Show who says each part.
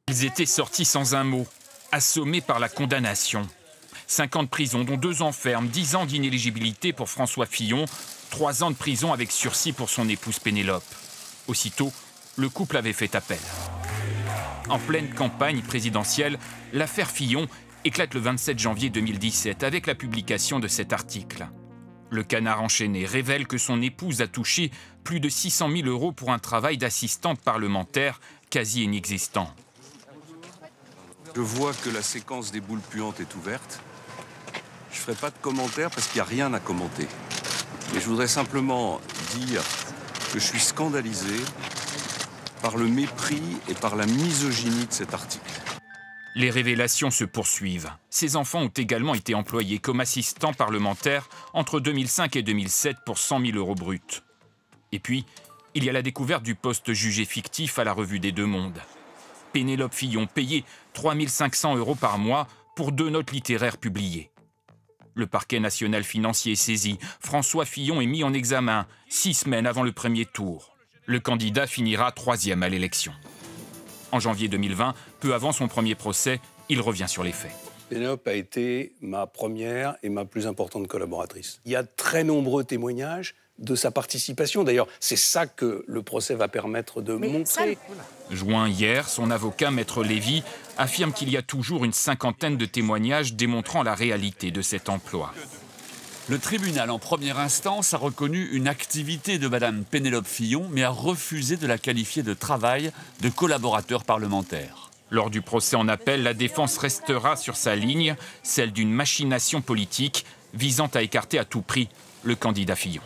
Speaker 1: Ils étaient sortis sans un mot, assommés par la condamnation. 5 ans de prison, dont 2 ans ferme, 10 ans d'inéligibilité pour François Fillon, 3 ans de prison avec sursis pour son épouse Pénélope. Aussitôt, le couple avait fait appel. En pleine campagne présidentielle, l'affaire Fillon éclate le 27 janvier 2017 avec la publication de cet article. Le Canard enchaîné révèle que son épouse a touché plus de 600 000 € pour un travail d'assistante parlementaire quasi inexistant.
Speaker 2: Je vois que la séquence des boules puantes est ouverte. Je ne ferai pas de commentaires parce qu'il n'y a rien à commenter. Mais je voudrais simplement dire que je suis scandalisé par le mépris et par la misogynie de cet article.
Speaker 1: Les révélations se poursuivent. Ces enfants ont également été employés comme assistants parlementaires entre 2005 et 2007 pour 100 000 € bruts. Et puis, il y a la découverte du poste jugé fictif à la Revue des Deux Mondes. Pénélope Fillon payée 3 500 € par mois pour 2 notes littéraires publiées. Le parquet national financier est saisi. François Fillon est mis en examen 6 semaines avant le premier tour. Le candidat finira 3e à l'élection. En janvier 2020, peu avant son premier procès, il revient sur les faits.
Speaker 3: Pénélope a été ma première et ma plus importante collaboratrice. Il y a très nombreux témoignages de sa participation. D'ailleurs, c'est ça que le procès va permettre de montrer.
Speaker 1: Joint hier, son avocat, Maître Lévy, affirme qu'il y a toujours une 50aine de témoignages démontrant la réalité de cet emploi.
Speaker 4: Le tribunal, en première instance, a reconnu une activité de Mme Pénélope Fillon, mais a refusé de la qualifier de travail de collaborateur parlementaire.
Speaker 1: Lors du procès en appel, la défense restera sur sa ligne, celle d'une machination politique visant à écarter à tout prix le candidat Fillon.